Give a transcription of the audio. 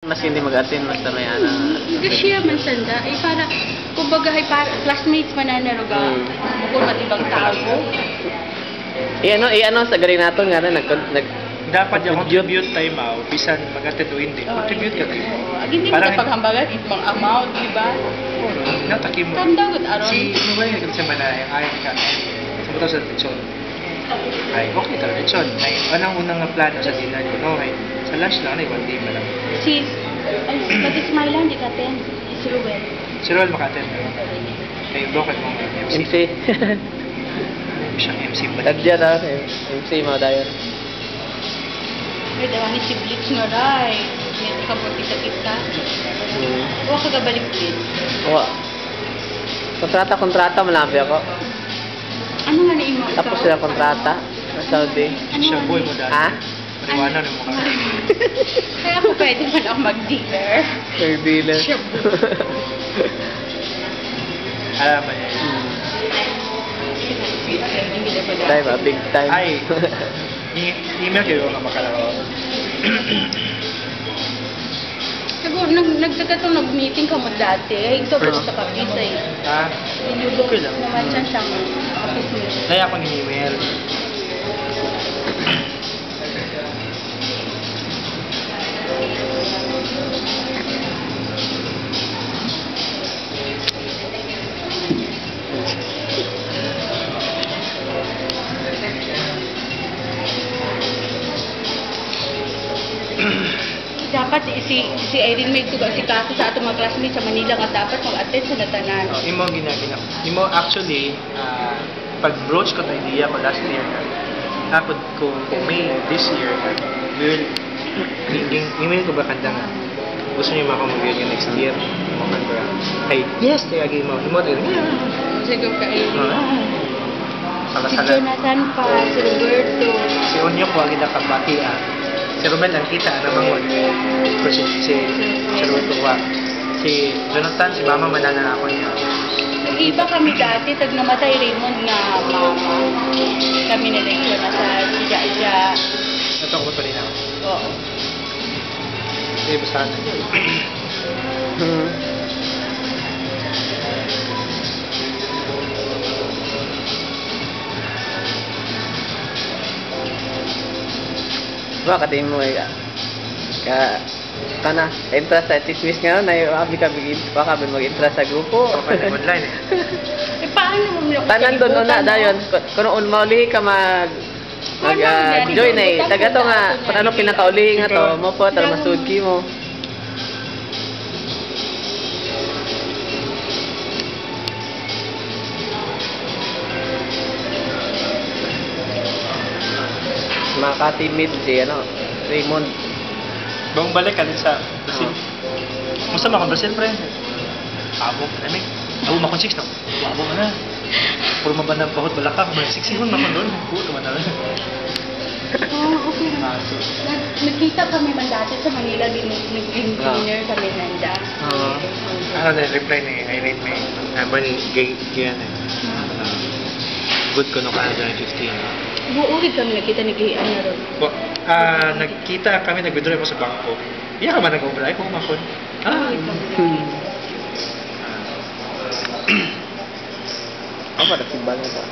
Mas hindi mag-attend, basta may ana. Hindi siya man sanda. Ay para, kumbaga ay para classmates man na naruga. Bukod matibang tao. Ano sa galing nato nga na Dapat yung contribute tayo mao, bisan mag-attend o hindi. Contribute ka tayo. Hindi mo Parang- sa paghambagan, itmang amount, di ba? Nataki mo. Tanda gud aron. Ano ba yung sa manay? Ay, ka. Sa mga sa lechon. Ay, okay talaga lechon. Ay, anong unang nga plano sa dinner ko? No, ay, sa lunch lang, ay, one day man lang. Si, ay, pati smile di ka ten. Si Ruel. Si Roel maka-attend. Ay, bakit mo MC? MC. Siyang MC ba? Tagdiya na, MC mo dayon. May dawa ni si Blitz nga ray. May kabot kita. Huwag ka gabalik din. Wa. Kontrata malabi ako. Ano nga na imo? Tapos sila kontrata sa Saudi. Siya boy mo dati. Ha? Mariwana na mo ka. Kaya ako pwede man ako mag-dealer. Third dealer. Siya Alam ba niya? Time, big time. Ay, email kayo nga makalaro. Siguro, nagkakatong nag-meeting ka mo dati. Ay, ito pa sa kapis ay. Ha? Inubok Okay lang. naman siya sa kapis mo. Kaya ako ni-email. Dapat si Irene may tuga si Kako sa atong mga classmates sa Manila nga dapat mag-attend sa natanan. Imo ginagina. Imo actually, pag broach ko ta idea ko last year na. Ako kung May this year, we will email ko ba kanda nga. Gusto niyo makamugyan yung next year. Makanda. Hey, yes, tayo agi mo. Imo tayo. Siguro ka Irene. Si Salasala. Jonathan pa, si Roberto. Si Onyo ko ang nakabati Si Romel ang kita naman mo. Si Roberto wa. Si Jonathan, si Mama manana ako niya. Nag-iba kami dati, tag namatay Raymond nga mama. Kami na lecture na sa Ija-Ija. Ito ko pa rin ako. Oo. Hindi basta na. Wa kating mo kana interest sa chismis nga na abi ka bigin pa ka mag-interest sa grupo. Online eh. Paano mo mo Tanan doon na dayon kuno mauli ka mag join ay taga to nga kung ano kinakauli nga to mo po tara masudki mo. Makatimid si Raymond. Bang balik ka din sa Brazil. Musta mo akong Brazil, friend? Abo ka namin. Abo mo akong chicks, no? Abo ka na. Puro mabanang bahot balaka. Kung may siksihon mo akong doon. Puro naman na. Okay. Nagkita kami man dati sa Manila, nag-dinner kami nanda. Ano na, reply ni Irene May. Number ni Gay yan eh. Good ko no Canada 15. Buurid kami nakita ni Gay na ron. Nagkita kami, nag-withdraw ako sa bangko. Iya ka ba nag-overdraw? Ay, kung makon. Apa dah timbang itu?